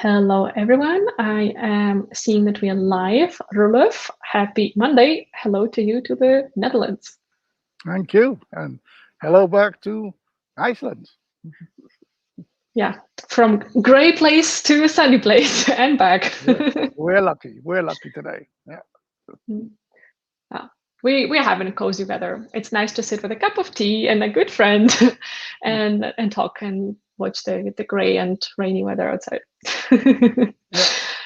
Hello, everyone. I am seeing that we are live. Roelof, happy Monday. Hello to you to the Netherlands. Thank you. And hello back to Iceland. Yeah, from gray place to sunny place and back. We're, we're lucky. We're lucky today. Yeah. Yeah. We're having a cozy weather. It's nice to sit with a cup of tea and a good friend and talk and watch the gray and rainy weather outside. Yeah.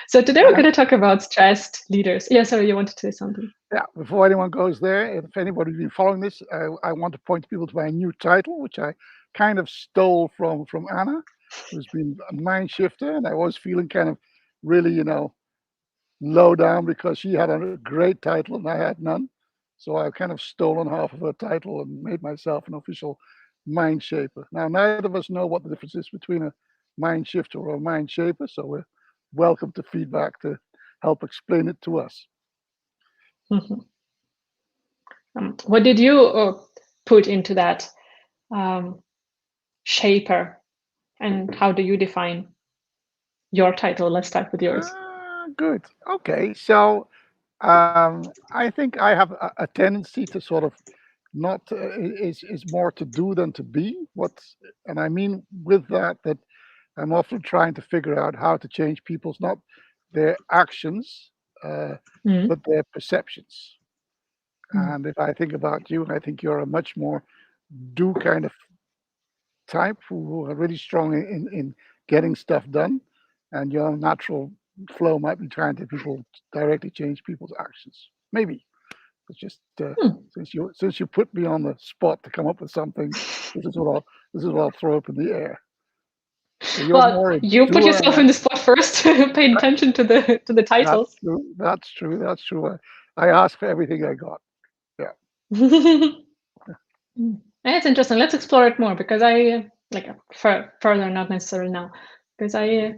So today we're And going to talk about stressed leaders. Yeah, sorry, you wanted to say something. yeah, before anyone goes there, if anybody's been following this, I want to point people to my new title, which I kind of stole from Anna, who's been a mind shifter. And I was feeling kind of really, low down because she had a great title and I had none. So I've kind of stolen half of her title and made myself an official mind shaper. Now, neither of us know what the difference is between a mind shifter or a mind shaper, so we're welcome to feedback to help explain it to us. Mhm. What did you put into that um, shaper, and how do you define your title? Let's start with yours. Good. Okay. So I think I have a tendency to sort of not is more to do than to be. And I mean with that I'm often trying to figure out how to change people's not their actions, uh, Mm. but their perceptions. Mm. And if I think about you, I think you're a much more do kind of type who are really strong in getting stuff done, and your natural flow might be trying to people directly change people's actions. Maybe it's just Mm. since you put me on the spot to come up with something, this is what I'll this is what I'll throw up in the air. So you're Well, more a you put doer, yourself and in the spot first. Pay attention to the that's titles. true. That's true. That's true. I asked for everything I got. Yeah. Mm. It's interesting. Let's explore it more because I like further, not necessarily now, because I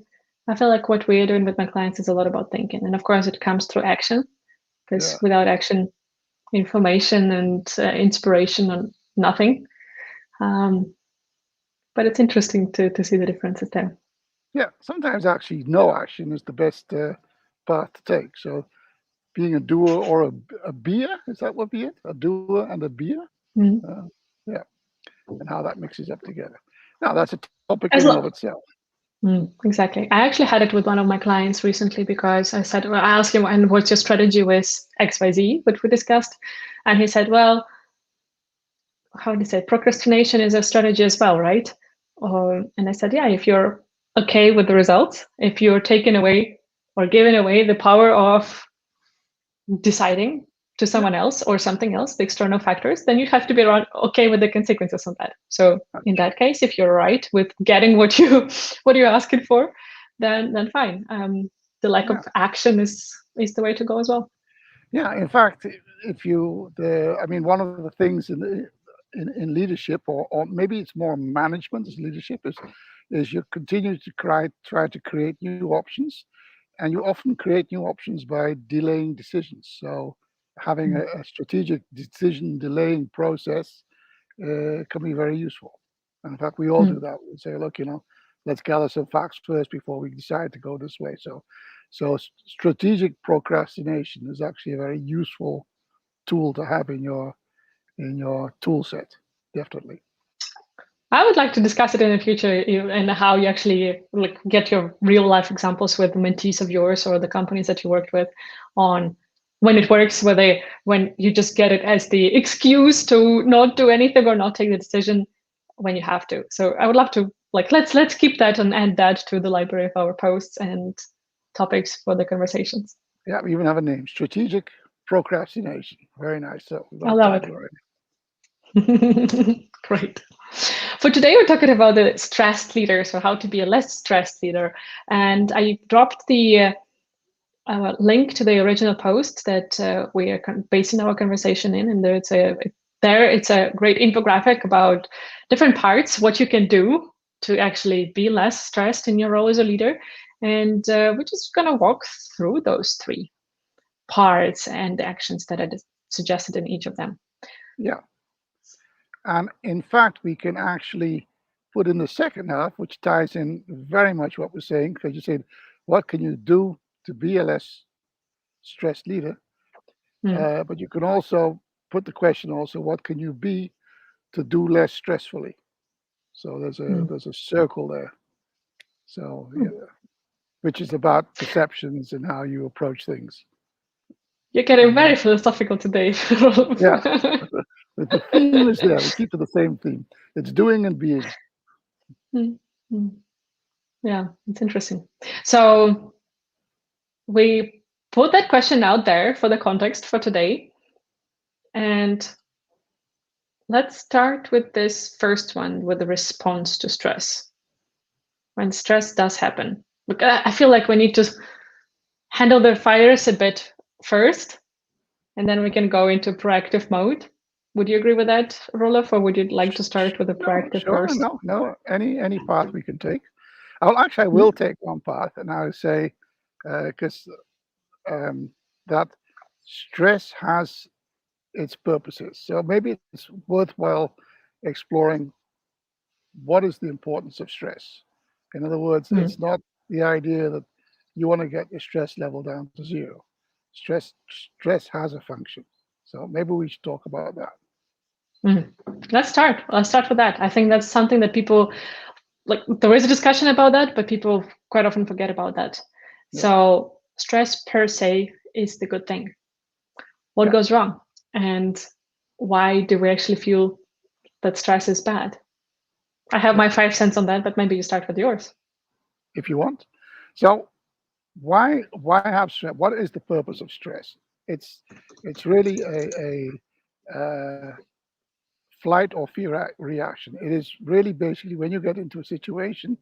feel like what we're doing with my clients is a lot about thinking, and of course it comes through action. Because Yeah. without action, information and inspiration and nothing. Um, but it's interesting to see the differences there. Yeah. Sometimes actually no action is the best path to take. So being a doer or a beer, is that what be it? A doer and a beer? Mm. Uh, yeah. And how that mixes up together. Now that's a topic in As and of lo- itself. Exactly. I actually had it with one of my clients recently because I said, well, I asked him, and what's your strategy with XYZ, which we discussed? And he said, well, how do you say, procrastination is a strategy as well, right? And I said, yeah, if you're okay with the results, if you're taking away or giving away the power of deciding to Yeah, someone else or something else, the external factors, then you have to be okay with the consequences of that. So that's in true. that case, if you're right with getting what you what you're asking for, then fine. The lack of Yeah. action is the way to go as well. Yeah. In fact, if you the I mean one of the things in leadership, or maybe it's more management as leadership, is you continue to try to create new options, and you often create new options by delaying decisions. So having Mm. a strategic decision delaying process can be very useful. And in fact, we all do Mm. that. We say, look, let's gather some facts first before we decide to go this way. So strategic procrastination is actually a very useful tool to have in your tool set. Definitely. I would like to discuss it in the future and how you actually like get your real life examples with the mentees of yours or the companies that you worked with on when it works, when you just get it as the excuse to not do anything or not take the decision when you have to. So I would love to like let's keep that and add that to the library of our posts and topics for the conversations. Yeah, we even have a name: strategic procrastination. Very nice. So we've got I a love title already. it. Great. For today, we're talking about the stressed leader, so how to be a less stressed leader. And I dropped the link to the original post that we are basing our conversation in, and it's a great infographic about different parts, what you can do to actually be less stressed in your role as a leader. And we're just going to walk through those three parts and the actions that I suggested in each of them. Yeah. And in fact, we can actually put in the second half, which ties in very much what we're saying, because you said what can you do to be a less stressed leader? But you can also put the question also, what can you be to do less stressfully? So there's a circle there. So yeah, which is about perceptions and how you approach things. You're getting very philosophical today. Yeah, but the theme is there. We keep to the same theme. It's doing and being. Yeah, it's interesting. So we put that question out there for the context for today. And let's start with this first one, with the response to stress. When stress does happen, look, I feel like we need to handle the fires a bit first, and then we can go into proactive mode. Would you agree with that, Roloff, or would you like to start with the proactive Sure, first? no. Any path we can take. I will take one path, and I would say because that stress has its purposes. So maybe it's worthwhile exploring what is the importance of stress. In other words, it's not the idea that you want to get your stress level down to zero. Stress has a function. So maybe we should talk about that. Let's start. Let's start with that. I think that's something that people like. There is a discussion about that, but people quite often forget about that. Yeah. So stress per se is the good thing. What goes wrong, and why do we actually feel that stress is bad? I have my 5 cents on that, but maybe you start with yours. If you want. So why have stress? What is the purpose of stress? It's really a flight or fear reaction. It is really basically when you get into a situation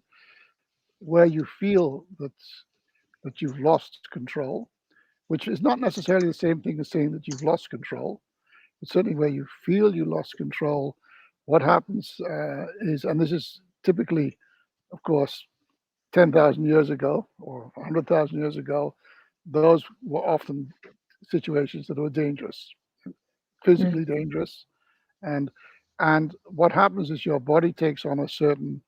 where you feel that you've lost control, which is not necessarily the same thing as saying that you've lost control, but certainly where you feel you lost control. What happens is, and this is typically, of course, 10,000 years ago or 100,000 years ago, those were often situations that were dangerous, physically dangerous. And what happens is your body takes on a certain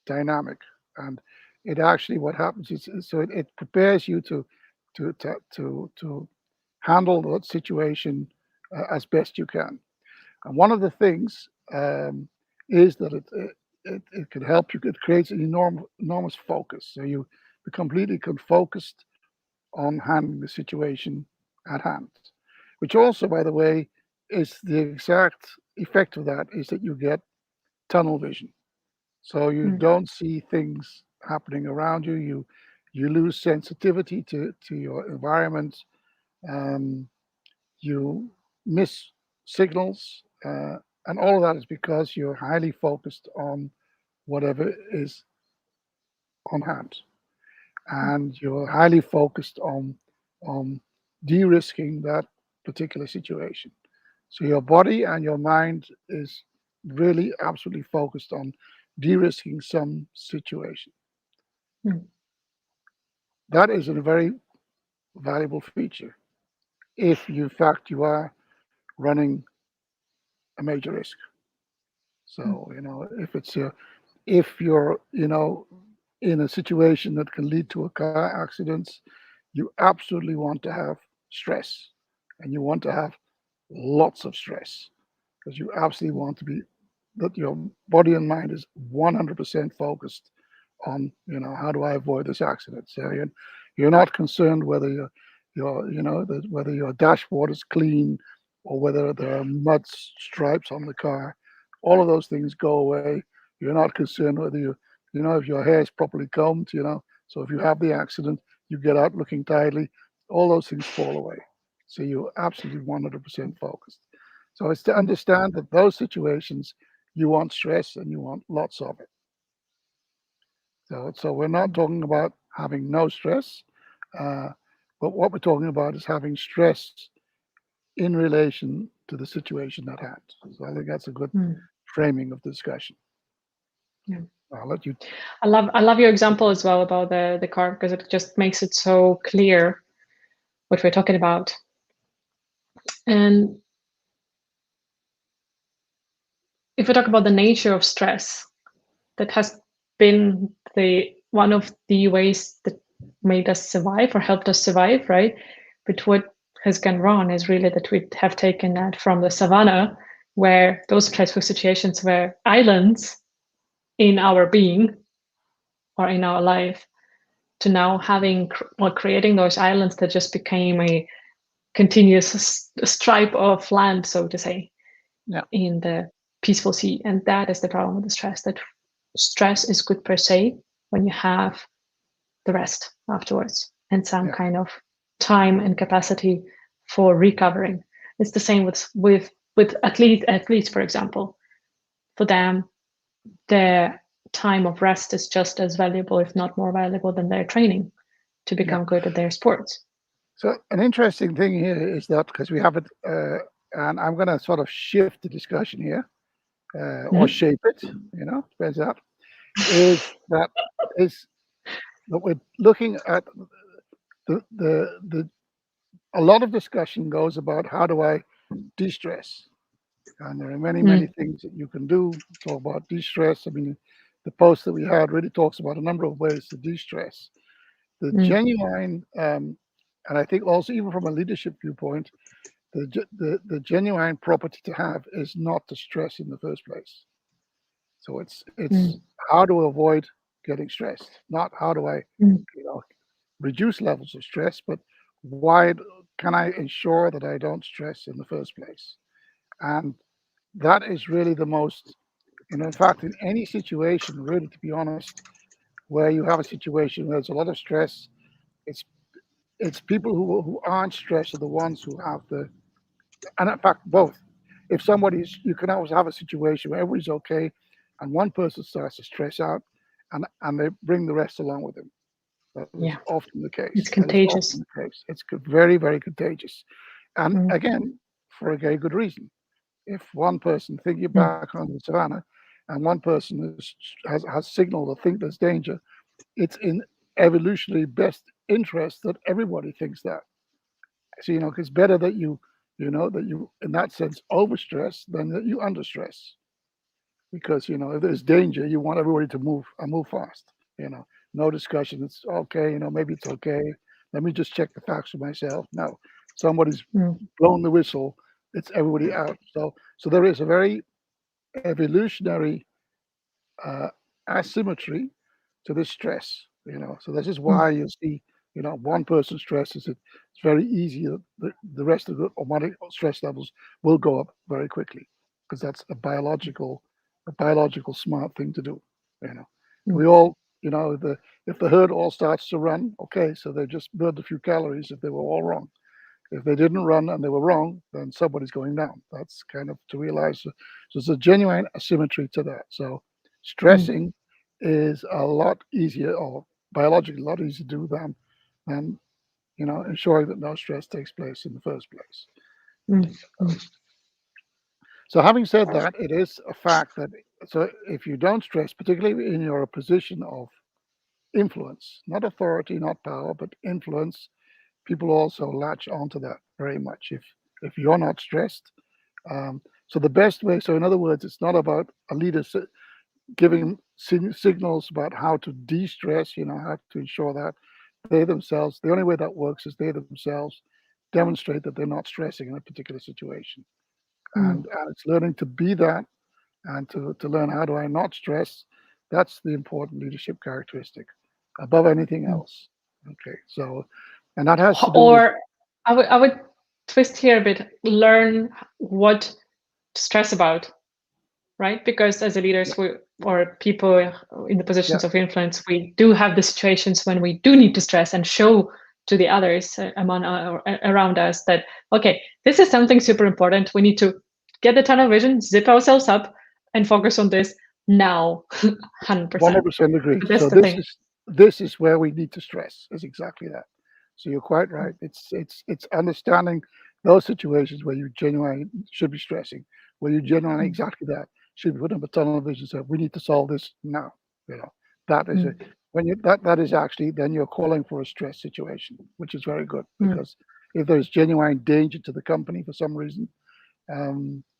dynamic, and it actually what happens is so it prepares you to handle that situation as best you can. And one of the things is that it can help you. It creates an enormous focus. So you become completely focused on handling the situation at hand, which also, by the way, is the exact effect of that is that you get tunnel vision. So you don't see things happening around you. You lose sensitivity to your environment. You miss signals, and all of that is because you're highly focused on whatever is on hand, and you're highly focused on de-risking that particular situation. So your body and your mind is really absolutely focused on de-risking some situation. That is a very valuable feature if you, in fact, you are running a major risk. So if you're in a situation that can lead to a car accident, you absolutely want to have stress, and you want to have lots of stress because you absolutely want to be that your body and mind is 100% focused on how do I avoid this accident. So you're not concerned whether whether your dashboard is clean or whether there are mud stripes on the car. All of those things go away. You're not concerned whether if your hair is properly combed. So if you have the accident, you get out looking tidily. All those things fall away. So you're absolutely 100% focused. So it's to understand that those situations, you want stress and you want lots of it. So we're not talking about having no stress, uh, but what we're talking about is having stress in relation to the situation at hand. So I think that's a good framing of discussion. Yeah. I'll let you. I love your example as well about the car, because it just makes it so clear what we're talking about. And if we talk about the nature of stress, that has been one of the ways that made us survive or helped us survive, right? But what has gone wrong is really that we have taken that from the savannah, where those stressful situations were islands in our being or in our life, to now having or creating those islands that just became a continuous stripe of land, so to say, in the peaceful sea. And that is the problem with the stress, that stress is good per se when you have the rest afterwards and some kind of time and capacity for recovering. It's the same with athletes, for example. For them, their time of rest is just as valuable, if not more valuable, than their training to become good at their sports. So an interesting thing here is that, because we have it, and I'm going to sort of shift the discussion here, or shape it, depends out, is that we're looking at the a lot of discussion goes about how do I de-stress, and there are many things that you can do. Talk about de-stress. I mean, the post that we had really talks about a number of ways to de-stress. The genuine, and I think also even from a leadership viewpoint, the genuine property to have is not to stress in the first place. So it's how to avoid getting stressed, not how do I reduce levels of stress, but why can I ensure that I don't stress in the first place? And that is really the most, in fact, in any situation, really, to be honest, where you have a situation where there's a lot of stress, it's people who aren't stressed are the ones who have and in fact, both. If you can always have a situation where everybody's okay, and one person starts to stress out, and they bring the rest along with them. That is often the case. It's contagious. It's very, very contagious. And again, for a very good reason. If one person, thinking back on the savannah, and one person has signaled or think there's danger, it's in evolutionary best interest that everybody thinks that. So, it's better that you in that sense overstress than that you understress. Because if there's danger, you want everybody to move fast. No discussion. It's okay. Maybe it's okay. Let me just check the facts for myself. No, somebody's blown the whistle. It's everybody out. So there is a very evolutionary asymmetry to this stress. So this is why you see, one person stresses it. It's very easy that the rest of the hormonic stress levels will go up very quickly, because that's a biological smart thing to do. We all, if the herd all starts to run, okay, so they just burned a few calories if they were all wrong. If they didn't run and they were wrong, then somebody's going down. That's kind of to realize. So there's a genuine asymmetry to that. So stressing is a lot easier, or biologically a lot easier to do than ensuring that no stress takes place in the first place. So having said that, it is a fact that, so if you don't stress, particularly in your position of influence, not authority, not power, but influence, people also latch onto that very much. If you're not stressed, so the best way. So in other words, it's not about a leader giving signals about how to de-stress. How to ensure that they themselves. The only way that works is they themselves demonstrate that they're not stressing in a particular situation, and it's learning to be that, and to learn how do I not stress. That's the important leadership characteristic above anything else. Okay, so. And that has to do with, I would twist here a bit, learn what to stress about, right? Because as a leaders, or people in the positions of influence, we do have the situations when we do need to stress and show to the others around us that, okay, this is something super important. We need to get the tunnel vision, zip ourselves up, and focus on this now. 100%. 100% agree. So this is where we need to stress. Is exactly that. So you're quite right. It's understanding those situations where you genuinely should be stressing, where you genuinely exactly that should be putting up a tunnel vision. So we need to solve this now. That is it. When that is actually, then you're calling for a stress situation, which is very good, because if there's genuine danger to the company for some reason,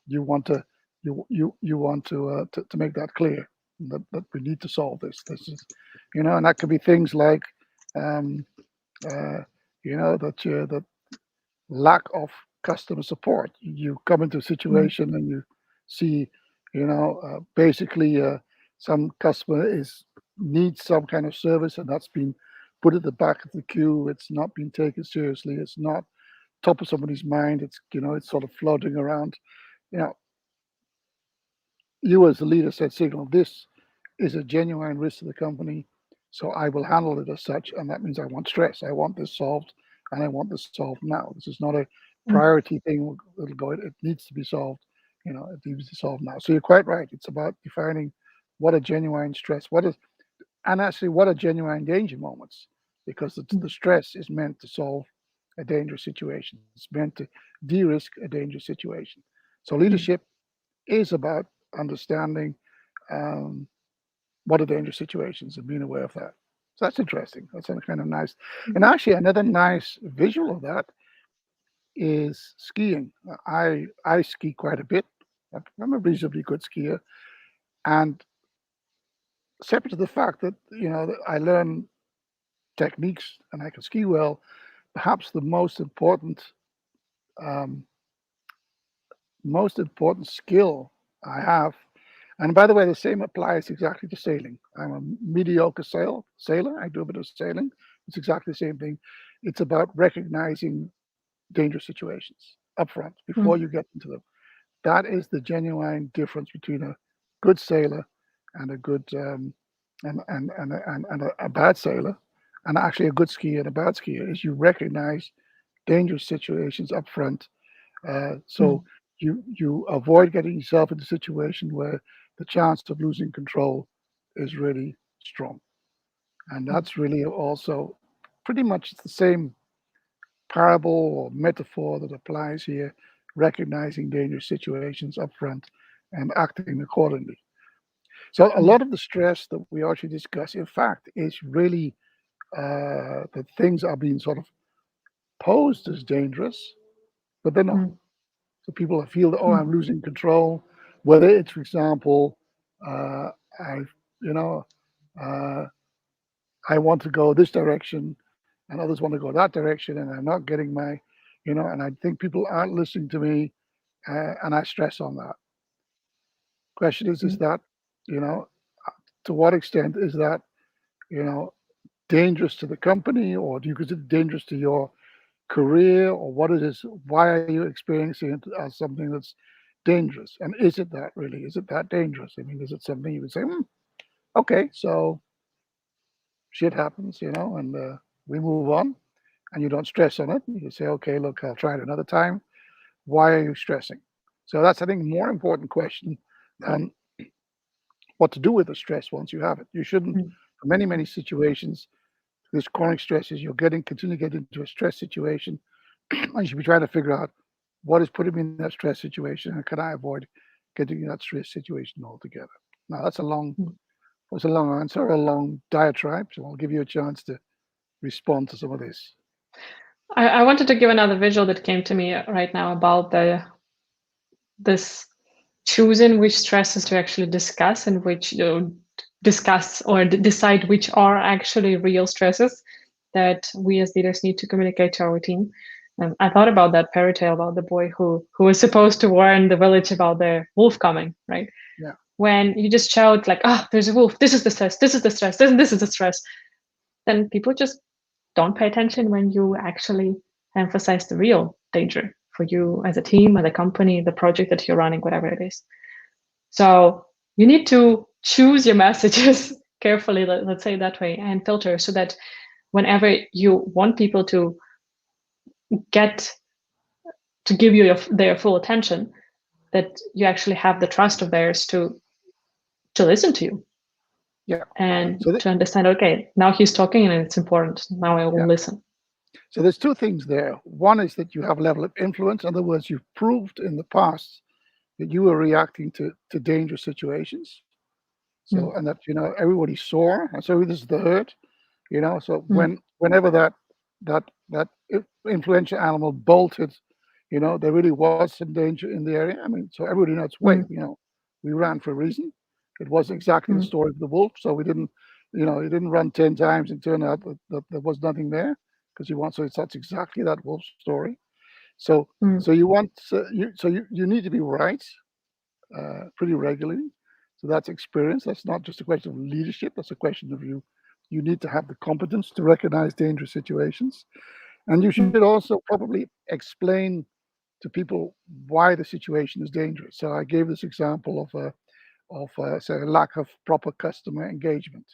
you want to make that clear that we need to solve this. This is, and that could be things like um, that lack of customer support. You come into a mm, situation and you see, basically some customer is needs some kind of service, and that's been put at the back of the queue. It's not being taken seriously. It's not top of somebody's mind. It's sort of floating around. You know, you as the leader said, Signal, this is a genuine risk to the company, so I will handle it as such, and that means I want stress. I want this solved, and I want this solved now. This is not a mm, priority thing. It'll go. It needs to be solved. It needs to be solved now. So you're quite right. It's about defining what a genuine stress, and actually what are genuine danger moments, because the mm, stress is meant to solve a dangerous situation. It's meant to de-risk a dangerous situation. So mm, leadership is about understanding um, what are dangerous situations and being aware of that. So that's interesting. That's a kind of nice. And mm, actually, another nice visual of that is skiing. I ski quite a bit. I'm a reasonably good skier, and separate to the fact that that I learn techniques and I can ski well, perhaps the um, most important skill I have. And by the way, the same applies exactly to sailing. I'm a mediocre sailor. I do a bit of sailing. It's exactly the same thing. It's about recognizing dangerous situations upfront before mm, you get into them. That is the genuine difference between a good sailor and a good and a bad sailor, and actually a good skier and a bad skier is you recognize dangerous situations upfront, so mm, you avoid getting yourself into a situation where the chance of losing control is really strong. And mm, that's really also pretty much the same parable or metaphor that applies here, recognizing dangerous situations upfront and acting accordingly. So a mm, lot of the stress that we actually discuss, in fact, is really that things are being sort of posed as dangerous, but they're not. mm, So people feel that, oh, mm, I'm losing control. Whether it's, for example, uh, I, you know, uh, I want to go this direction, and others want to go that direction, and I'm not getting and I think people aren't listening to me, and I stress on that. Question is mm, that, you know, to what extent is that, you know, dangerous to the company, or do you consider it dangerous to your career, or what it is? Why are you experiencing it as something that's dangerous? And is it that really? Is it that dangerous? I mean, is it something you would say, okay, so shit happens, and we move on, and you don't stress on it. You say, okay, look, I'll try it another time. Why are you stressing? So that's, I think, a more important question than what to do with the stress once you have it. You shouldn't, mm, for many, many situations, this chronic stress is you're continue to get into a stress situation, and you should be trying to figure out what is putting me in that stress situation, and can I avoid getting in that stress situation altogether. Now that's a long mm. was a long answer, a long diatribe, so I'll give you a chance to respond to some of this. I wanted to give another visual that came to me right now about this choosing which stresses to actually discuss and which discuss or decide which are actually real stresses that we as leaders need to communicate to our team. I thought about that fairy tale about the boy who was supposed to warn the village about the wolf coming, right? Yeah, When you just shout like, "Ah, oh, there's a wolf! This is the stress! This is the stress! This is the stress!" Then people just don't pay attention when you actually emphasize the real danger for you as a team, as a company, the project that you're running, whatever it is. So you need to choose your messages carefully, let's say that way, and filter so that whenever you want people to get to give you their full attention, that you actually have the trust of theirs to listen to you yeah. and So to understand, okay, now he's talking and it's important. Now I will yeah. listen. So there's two things there. One is that you have a level of influence. In other words, you've proved in the past that you were reacting to dangerous situations. So, Mm, and that everybody saw, and so this is the herd. So mm, whenever that influential animal bolted, there really was some danger in the area. I mean, so everybody knows, wait, mm, we ran for a reason. It wasn't exactly the mm, story of the wolf, so we didn't he didn't run 10 times and turn out that there was nothing there because he wants. So that's exactly that wolf story. So Mm, so you want you need to be right pretty regularly. So that's experience. That's not just a question of leadership. That's a question of you need to have the competence to recognize dangerous situations, and you should mm, also probably explain to people why the situation is dangerous. So I gave this example of say a lack of proper customer engagement,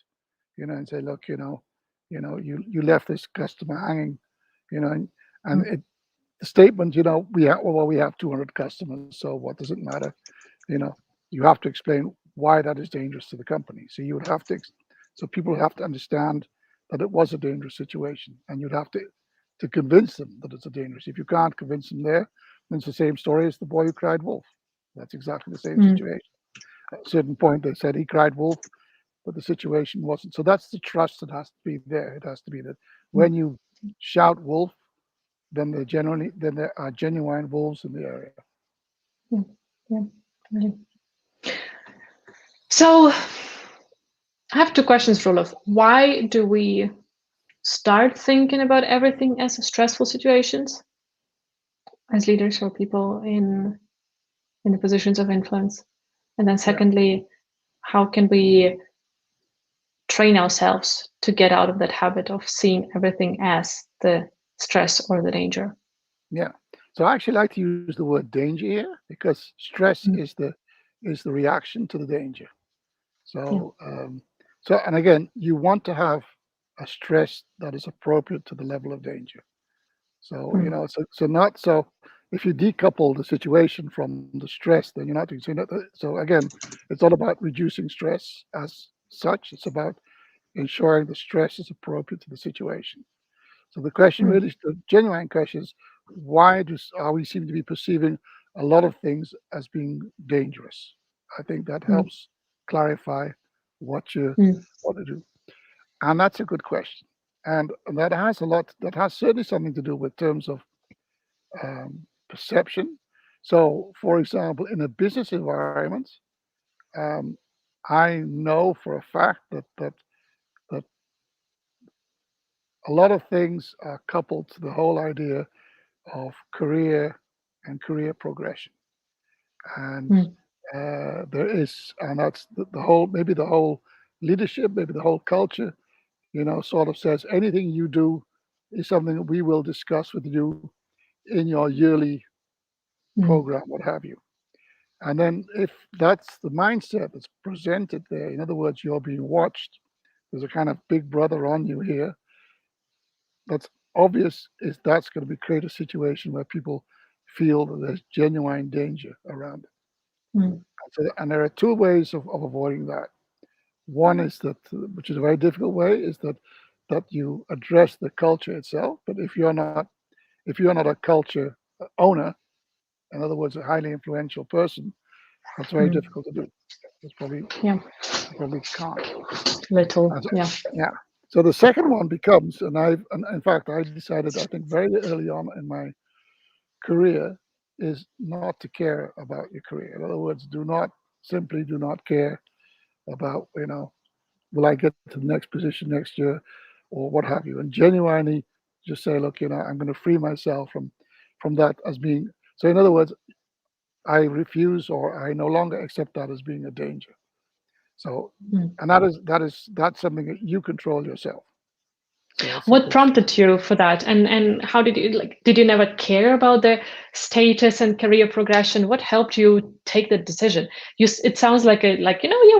and say, look, you left this customer hanging, and mm, the statement, we have 200 customers, so what does it matter? You know, you have to explain why that is dangerous to the company. So you would have to, so people have to understand that it was a dangerous situation, and you'd have to convince them that it's a dangerous. If you can't convince them there, then it's the same story as the boy who cried wolf. That's exactly the same mm, situation. At a certain point, they said he cried wolf, but the situation wasn't. So that's the trust that has to be there. It has to be that when mm, you shout wolf, then there are genuine wolves in the area. mm. Yeah. Really. So I have two questions, Roloff. Why do we start thinking about everything as stressful situations as leaders or people in the positions of influence? And then Yeah, secondly, how can we train ourselves to get out of that habit of seeing everything as the stress or the danger? yeah. So I actually like to use the word danger here because stress Mm, is the reaction to the danger. yeah. And again, you want to have a stress that is appropriate to the level of danger. So Mm, not so if you decouple the situation from the stress, then you're not doing so again, it's not about reducing stress as such. It's about ensuring the stress is appropriate to the situation. So the question mm, really, the genuine question is, why are we seem to be perceiving a lot of things as being dangerous? I think that mm, helps clarify what you mm, want to do, and that's a good question. And that has certainly something to do with terms of perception. So, for example, in a business environment, um, I know for a fact that a lot of things are coupled to the whole idea of career and career progression. And mm, and that's the whole, maybe the whole leadership, maybe the whole culture, sort of says anything you do is something that we will discuss with you in your yearly mm, program, what have you. And then if that's the mindset that's presented there, in other words, you're being watched, there's a kind of big brother on you here, that's obvious is that's going to be create a situation where people feel that there's genuine danger around it. mm, And there are two ways of avoiding that. One is that, which is a very difficult way, is that you address the culture itself. But if you're not a culture owner, in other words, a highly influential person, that's very mm. difficult to do. It's probably Yeah. you probably can't. Little. And so, Yeah. yeah. So the second one becomes, and in fact, I decided, I think very early on in my career, is not to care about your career. In other words, do not care about, will I get to the next position next year or what have you, and genuinely just say, look, I'm going to free myself from that as being. So in other words, I refuse or I no longer accept that as being a danger. So, Mm. and that's something that you control yourself. So a What simple, prompted you for that? And how did you like? Did you never care about the status and career progression? What helped you take the decision? It sounds like yeah,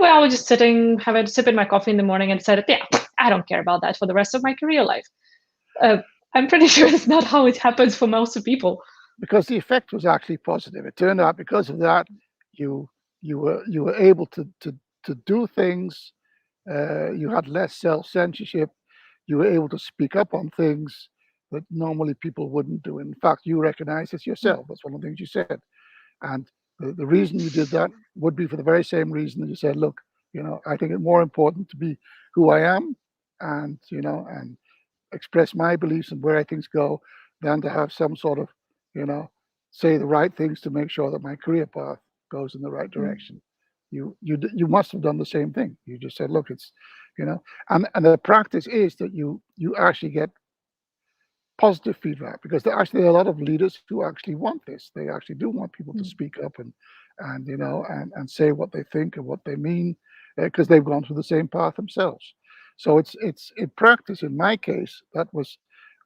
well, I was just sitting, having a sip in my coffee in the morning, and said, yeah, I don't care about that for the rest of my career life. Uh, I'm pretty sure it's not how it happens for most people. because the effect was actually positive. It turned out because of that, you you were able to do things. You had less self censorship. You were able to speak up on things that normally people wouldn't do. In fact, you recognize this yourself. That's one of the things you said. And the reason you did that would be for the very same reason that you said, look, I think it's more important to be who I am and, and express my beliefs and where things go than to have some sort of, you know, say the right things to make sure that my career path goes in the right Mm, direction. You must have done the same thing. You just said, look, And the practice is that you actually get positive feedback, because there are a lot of leaders who actually want this. They actually do want people to Mm, speak up and say what they think and what they mean, because they've gone through the same path themselves. So it's in practice. In my case, that was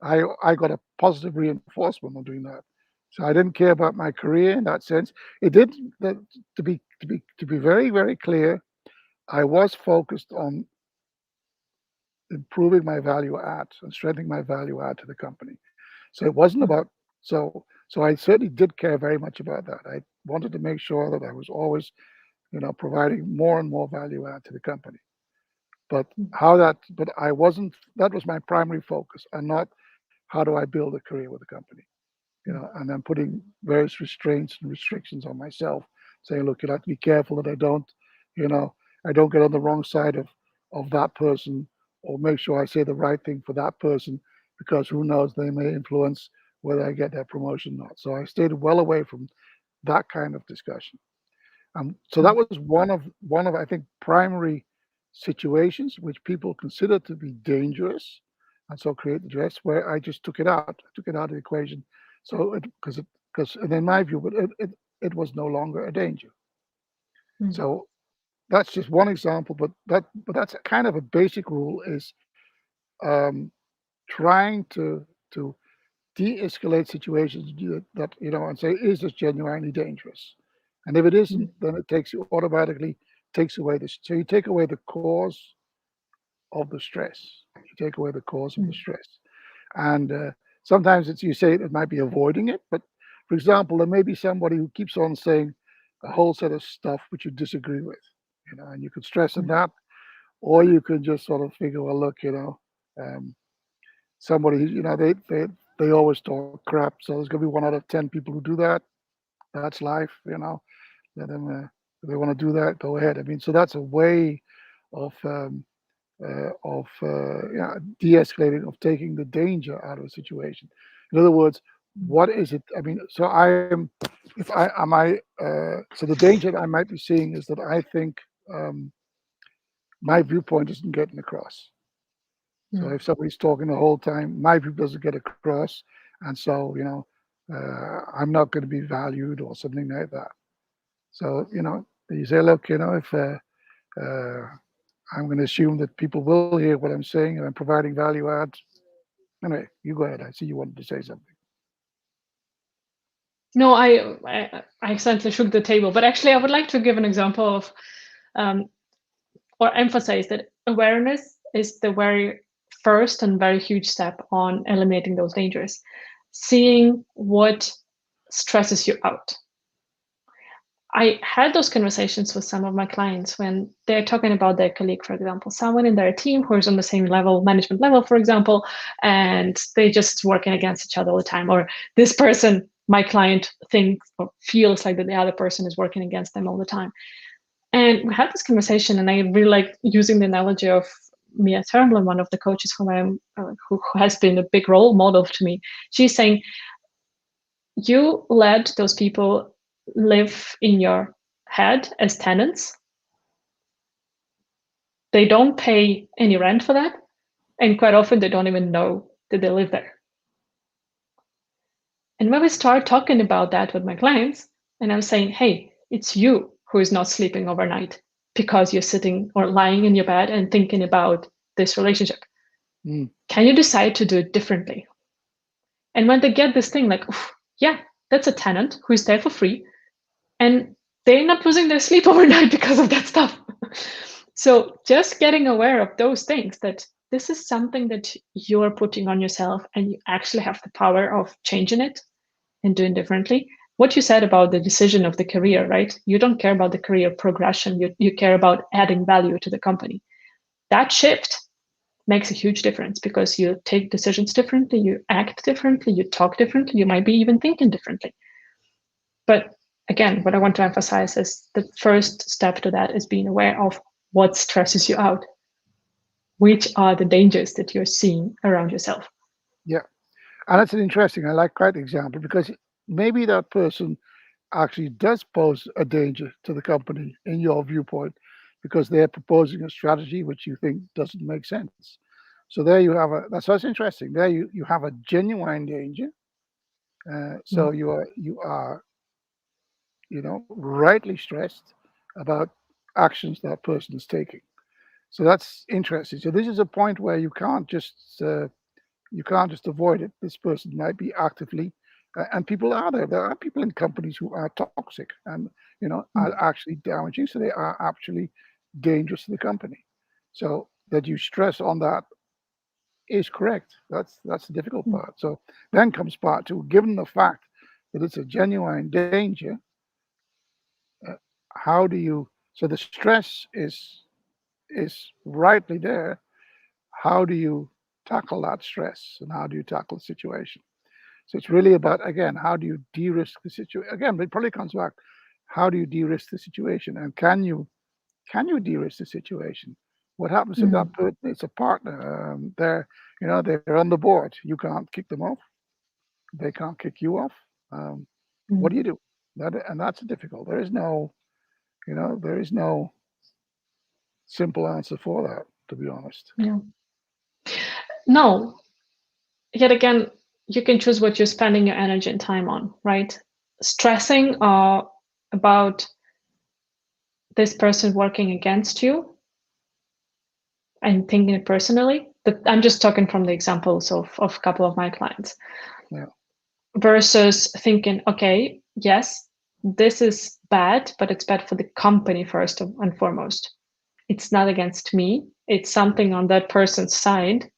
I got a positive reinforcement on doing that. So I didn't care about my career in that sense. It did that, to be very very clear. I was focused on improving my value add and strengthening my value add to the company. So it wasn't mm, about so I certainly did care very much about that. I wanted to make sure that I was always, providing more and more value add to the company. But mm, but I wasn't, that was my primary focus, and not how do I build a career with the company, mm, and then putting various restraints and restrictions on myself, saying, look, you have to be careful that you know, I don't get on the wrong side of that person, or make sure I say the right thing for that person, because who knows, they may influence whether I get that promotion or not. So I stayed well away from that kind of discussion. So that mm, was one of I think primary situations which people consider to be dangerous, and so create the dress where I just took it out. I took it out of the equation. So because and in my view, but it was no longer a danger. mm, So that's just one example, but that's kind of a basic rule, is um, trying to de-escalate situations that and say, is this genuinely dangerous? And if it mm, isn't, then it takes you automatically takes away this. So you take away the cause of the stress. You take away the cause of the mm, stress. And sometimes it's, you say, it might be avoiding it, but for example, there may be somebody who keeps on saying a whole set of stuff which you disagree with, and you could stress on mm, that, or you could just sort of figure, well, look, um, somebody, they always talk crap, so there's going to be 1 out of 10 people who do that. That's life. Let them, if they want to do that, go ahead. I mean, so that's a way of de-escalating, of taking the danger out of a situation. In other words, mm, what is it? I mean, so I am, if I am I so the danger that I might be seeing is that I think um, my viewpoint isn't getting across. So mm. if somebody's talking the whole time, my view doesn't get across, and so I'm not going to be valued or something like that. So you say, look, if uh, I'm going to assume that people will hear what I'm saying and I'm providing value add. Anyway, you go ahead. I see you wanted to say something. No, I accidentally shook the table, but actually, I would like to give an example of um, or emphasize that awareness is the very first and very huge step on eliminating those dangers. Seeing what stresses you out. I had those conversations with some of my clients when they're talking about their colleague, for example, someone in their team who is on the same level, management level, for example, and they just working against each other all the time. Or this person, my client, thinks or feels like that the other person is working against them all the time. And we had this conversation, and I really like using the analogy of Mia Turnbull, one of the coaches who has been a big role model to me. She's saying, you let those people live in your head as tenants. They don't pay any rent for that. And quite often they don't even know that they live there. And when we start talking about that with my clients, and I'm saying, hey, it's you who is not sleeping overnight because you're sitting or lying in your bed and thinking about this relationship. Mm, Can you decide to do it differently? And when they get this thing like, yeah, that's a tenant who is there for free, and they're not losing their sleep overnight because of that stuff. So just getting aware of those things, that this is something that you're putting on yourself and you actually have the power of changing it and doing differently. What you said about the decision of the career, right? You don't care about the career progression, you care about adding value to the company. That shift makes a huge difference because you take decisions differently, you act differently, you talk differently, you might be even thinking differently. But again, what I want to emphasize is the first step to that is being aware of what stresses you out, which are the dangers that you're seeing around yourself. yeah, and that's an interesting. I like that example, because maybe that person actually does pose a danger to the company in your viewpoint, because they're proposing a strategy which you think doesn't make sense. So there you have that's interesting. There you have a genuine danger. So Mm, you are rightly stressed about actions that person is taking. So that's interesting. So this is a point where you can't just avoid it. This person might be actively, and people are there. There are people in companies who are toxic and are mm, actually damaging. So they are actually dangerous to the company. So that you stress on that is correct. That's the difficult mm, part. So then comes part two. Given the fact that it's a genuine danger, uh, how do you? So the stress is rightly there. How do you tackle that stress, and how do you tackle the situation? So it's really about, again, how do you de-risk the situation? Again, it probably comes back. How do you de-risk the situation, and can you de-risk the situation? What happens if that mm, person is a partner? They're on the board. You can't kick them off. They can't kick you off. Um, what mm. do you do? That's difficult. There is no simple answer for that, to be honest. Yeah. No, yet again, you can choose what you're spending your energy and time on, right? Stressing about this person working against you and thinking it personally. But I'm just talking from the examples of a couple of my clients Yeah, versus thinking, okay, yes, this is bad, but it's bad for the company first and foremost. It's not against me. It's something on that person's side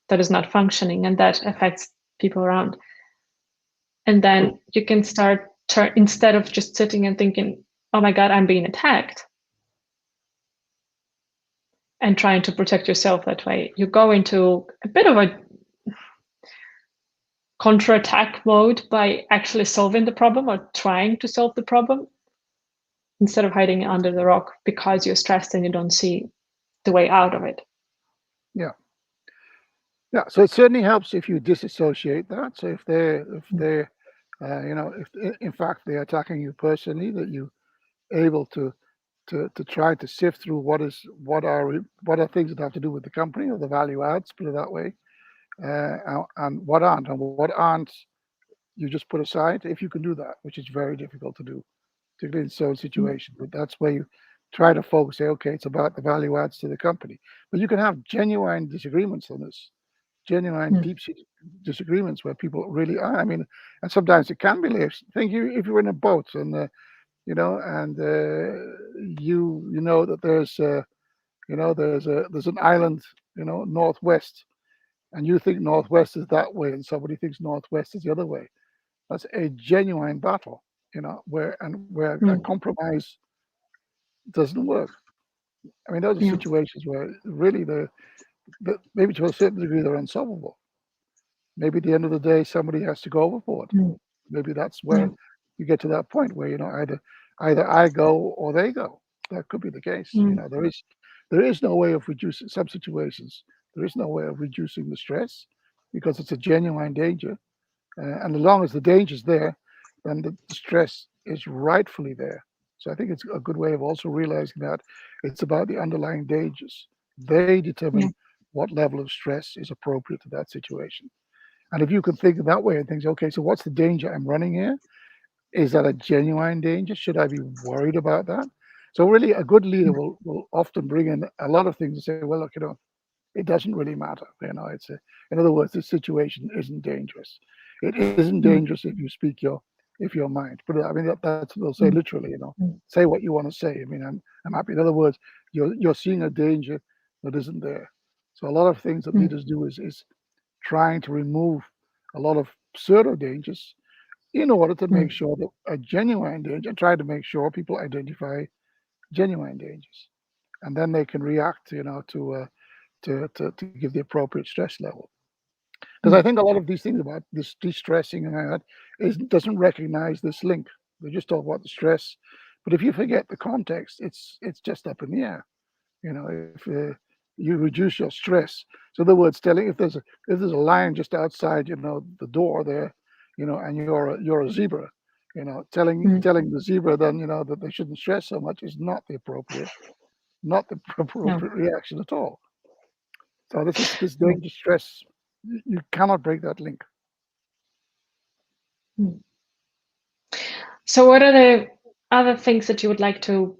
that is not functioning and that affects people around. And cool. then you can start instead of just sitting and thinking, oh my God, I'm being attacked, and trying to protect yourself that way, you go into a bit of a contraattack mode by actually solving the problem or trying to solve the problem instead of hiding under the rock because you're stressed and you don't see the way out of it. Yeah, yeah. So it certainly helps if you disassociate that. So if in fact they're attacking you personally, that you able to try to sift through what are things that have to do with the company or the value adds, put it that way, and what aren't you just put aside if you can do that, which is very difficult to do, particularly in certain Mm, situations. But that's where you try to focus. Say, okay, it's about the value adds to the company, but you can have genuine disagreements on this, genuine mm, deep-seated disagreements where people really are. I mean, and sometimes it can be lives. Think you if you're in a boat and and you know that there's an island, northwest, and you think northwest is that way, and somebody thinks northwest is the other way. That's a genuine battle, where a mm, compromise doesn't work. I mean, those are yeah. situations where really maybe to a certain degree they're unsolvable. Maybe at the end of the day, somebody has to go overboard. Mm, Maybe that's yeah. where you get to that point where either I go or they go. That could be the case. Mm, There is no way of reducing some situations. There is no way of reducing the stress because it's a genuine danger. And as long as the danger is there, then the stress is rightfully there. So I think it's a good way of also realizing that it's about the underlying dangers. They yeah. determine what level of stress is appropriate to that situation. And if you can think that way and think, okay, so what's the danger I'm running here? Is that a genuine danger? Should I be worried about that? So really, a good leader Mm, will often bring in a lot of things and say, well, look, it doesn't really matter. In other words, this situation isn't dangerous. It isn't mm, dangerous if you speak your mind. But I mean, that's what they'll say mm, literally. mm, Say what you want to say. I mean, I'm happy. In other words, you're seeing a danger that isn't there. So a lot of things that mm, leaders do is trying to remove a lot of pseudo dangers in order to make mm, sure that a genuine danger, try to make sure people identify genuine dangers, and then they can react, to give the appropriate stress level. Because I mm, think a lot of these things about this de-stressing and that doesn't recognize this link. They just talk about the stress, but if you forget the context, it's just up in the air. If you reduce your stress, so in other words, telling if there's a lion just outside, the door there, and you're a zebra, telling mm, telling the zebra then that they shouldn't stress so much is not the appropriate. not the No. appropriate reaction at all. So this No. danger stress, you cannot break that link. Mm. So, what are the other things that you would like to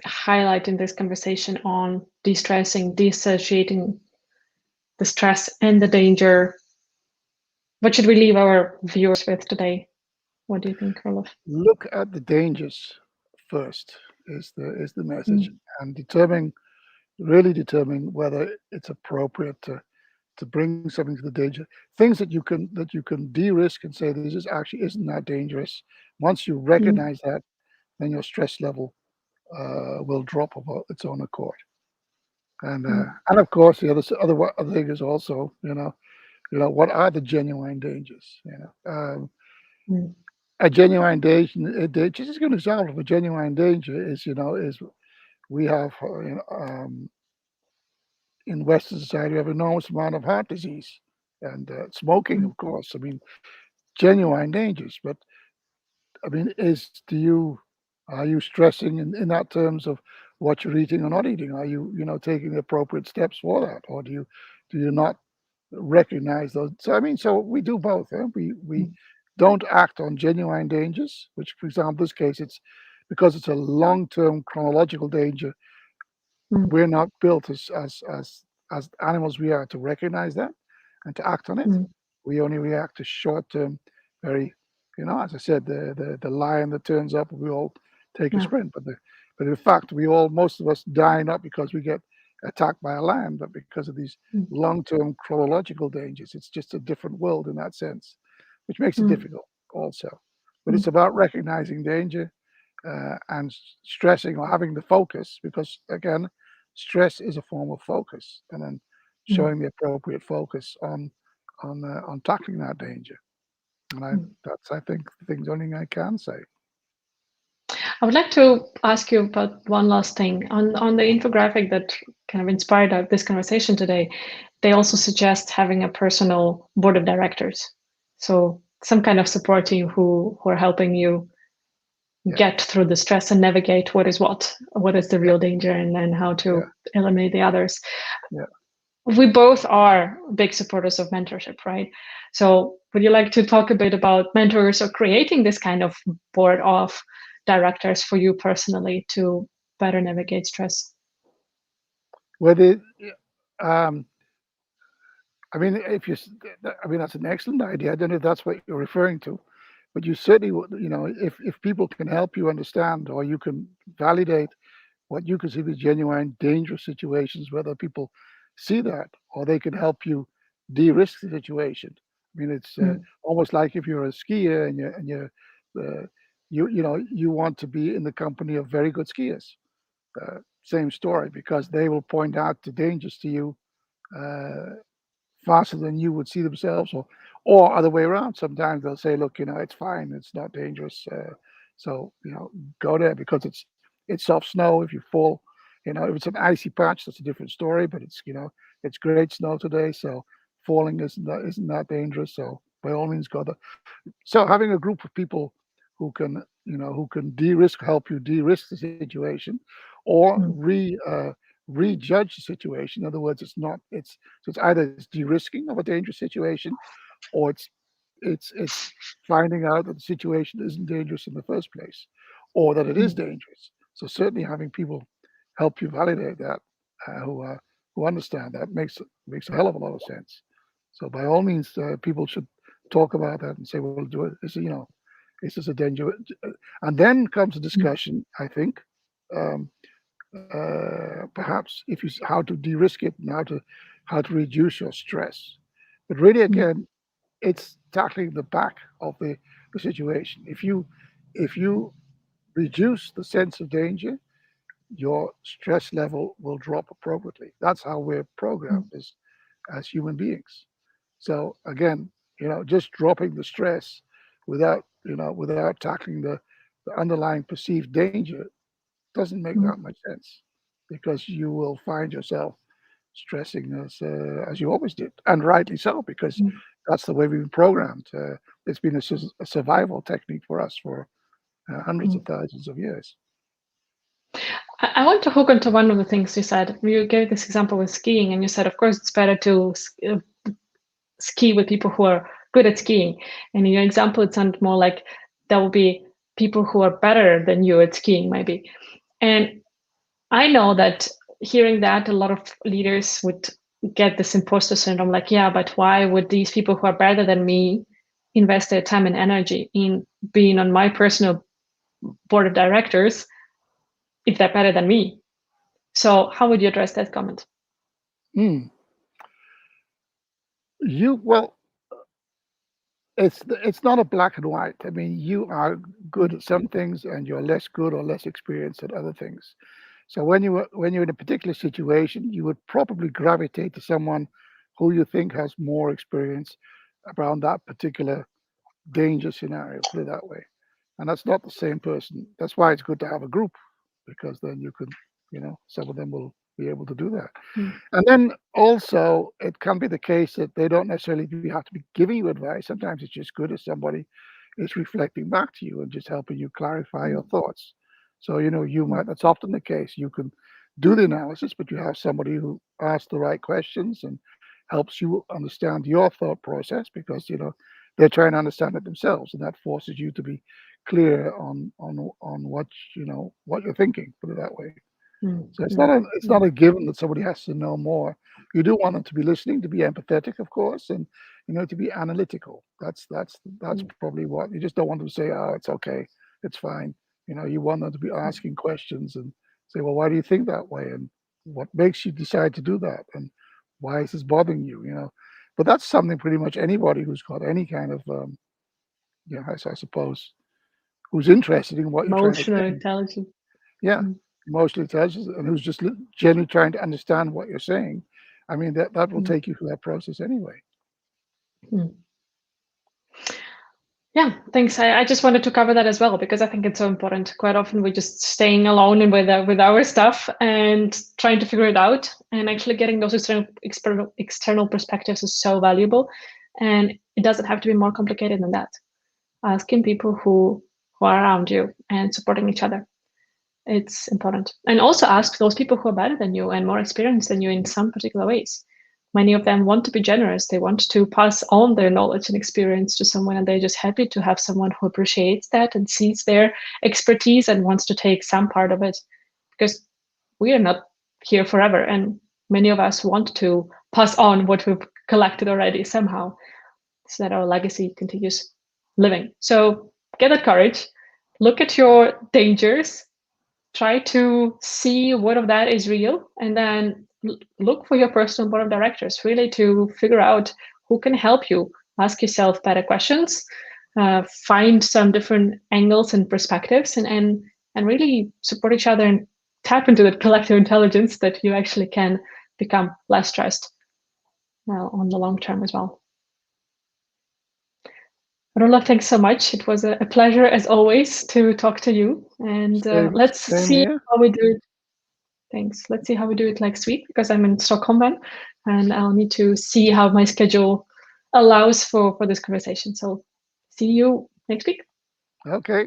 highlight in this conversation on de-stressing, dissociating the stress and the danger? What should we leave our viewers with today? What do you think, Roloff? Look at the dangers first is the message, Mm, and really determine whether it's appropriate to bring something to the danger. Things that you can de-risk and say this is actually isn't that dangerous. Once you mm, recognize that, then your stress level will drop of its own accord. mm, And of course, the other thing is also, what are the genuine dangers? mm, A genuine danger. Just a good example of a genuine danger is we have in Western society we have enormous amount of heart disease and smoking, mm, of course. I mean, genuine dangers. But I mean, are you stressing in that terms of what you're eating or not eating? Are you taking the appropriate steps for that, or do you not recognize those? So I mean, so we do both. We mm, don't act on genuine dangers, which, for example, this case, it's because it's a long-term chronological danger. mm, We're not built as animals we are to recognize that and to act on it. mm. We only react to short-term, very, as I said, the lion that turns up, we all take a Yeah. sprint. But in fact, most of us die not because we get attacked by a lion, but because of these Mm, long-term chronological dangers. It's just a different world in that sense, which makes it mm, difficult also. But it's mm, about recognizing danger and stressing or having the focus, because again, stress is a form of focus, and then mm, showing the appropriate focus on tackling that danger. And mm. I think the thing's only thing I can say. I would like to ask you about one last thing. On the infographic that kind of inspired this conversation today, they also suggest having a personal board of directors. So some kind of support team who are helping you Yeah, get through the stress and navigate what is the yeah, real danger, and then how yeah, to eliminate the others. yeah. We both are big supporters of mentorship, right? So would you like to talk a bit about mentors or creating this kind of board of directors for you personally to better navigate stress? Whether um, I mean, I mean, that's an excellent idea. I don't know if that's what you're referring to, but you certainly, if people can help you understand, or you can validate what you consider genuine dangerous situations, whether people see that, or they can help you de-risk the situation. I mean, it's Mm, almost like if you're a skier uh, you want to be in the company of very good skiers. Same story, because they will point out the dangers to you uh, faster than you would see themselves, or other way around. Sometimes they'll say, look, it's fine, it's not dangerous, so go there, because it's soft snow. If you fall, if it's an icy patch, that's a different story, but it's great snow today, so falling isn't that dangerous, so by all means go there. So having a group of people who can help you de-risk the situation, or mm, rejudge the situation. In other words, it's either it's de-risking of a dangerous situation, or it's finding out that the situation isn't dangerous in the first place, or that it is mm, dangerous. So certainly having people help you validate that, who understand that, makes a hell of a lot of sense. So by all means, people should talk about that and say, "Well, do it. Is this a danger?" And then comes a mm, discussion, I think, um, perhaps how to de-risk it and how to reduce your stress. But really, mm, again, it's tackling the back of the situation. If you reduce the sense of danger, your stress level will drop appropriately. That's how we're mm, programmed as human beings. So again, just dropping the stress without tackling the underlying perceived danger doesn't make mm, that much sense, because you will find yourself stressing as you always did, and rightly so, because mm. that's the way we've been programmed. It's been a survival technique for us for hundreds of Mm. thousands of years. I want to hook onto one of the things you said. You gave this example with skiing, and you said, of course, it's better to ski with people who are good at skiing. And in your example, it sounded more like there will be people who are better than you at skiing, maybe. And I know that hearing that, a lot of leaders would get this imposter syndrome, like, yeah, but why would these people who are better than me invest their time and energy in being on my personal board of directors if they're better than me? So how would you address that comment? Hmm. Well, it's not a black and white. I mean, you are good at some things and you're less good or less experienced at other things. So when you're in a particular situation, you would probably gravitate to someone who you think has more experience around that particular danger scenario, put it that way. And that's not the same person. That's why it's good to have a group, because then you can, some of them will be able to do that. Mm. And then also, it can be the case that they don't necessarily have to be giving you advice. Sometimes it's just good if somebody is reflecting back to you and just helping you clarify your thoughts. So, that's often the case. You can do the analysis, but you have somebody who asks the right questions and helps you understand your thought process, because, they're trying to understand it themselves, and that forces you to be clear on what you're thinking, put it that way. So it's not a given that somebody has to know more. You do want them to be listening, to be empathetic, of course, and to be analytical. That's probably what you just don't want them to say, "Oh, it's okay, it's fine." You want them to be asking questions and say, "Well, why do you think that way? And what makes you decide to do that? And why is this bothering you?" But that's something pretty much anybody who's got any kind of, I suppose, who's interested in what you're trying to Emotional say. intelligence. Yeah, Mm. emotionally intelligent, and who's just genuinely trying to understand what you're saying. I mean, that will Mm. take you through that process anyway. Mm. Yeah, thanks. I just wanted to cover that as well because I think it's so important. Quite often we're just staying alone and with our stuff and trying to figure it out. And actually getting those external perspectives is so valuable. And it doesn't have to be more complicated than that. Asking people who are around you and supporting each other. It's important. And also ask those people who are better than you and more experienced than you in some particular ways. Many of them want to be generous. They want to pass on their knowledge and experience to someone, and they're just happy to have someone who appreciates that and sees their expertise and wants to take some part of it. Because we are not here forever, and many of us want to pass on what we've collected already somehow, so that our legacy continues living. So get that courage, look at your dangers, try to see what of that is real, and then look for your personal board of directors really to figure out who can help you. Ask yourself better questions, find some different angles and perspectives, and really support each other and tap into that collective intelligence that you actually can become less stressed on the long term as well. Roland, thanks so much. It was a pleasure, as always, to talk to you. And let's Same see here. how we do it. Thanks. Let's see how we do it next week, because I'm in Stockholm then, and I'll need to see how my schedule allows for this conversation. So see you next week. Okay.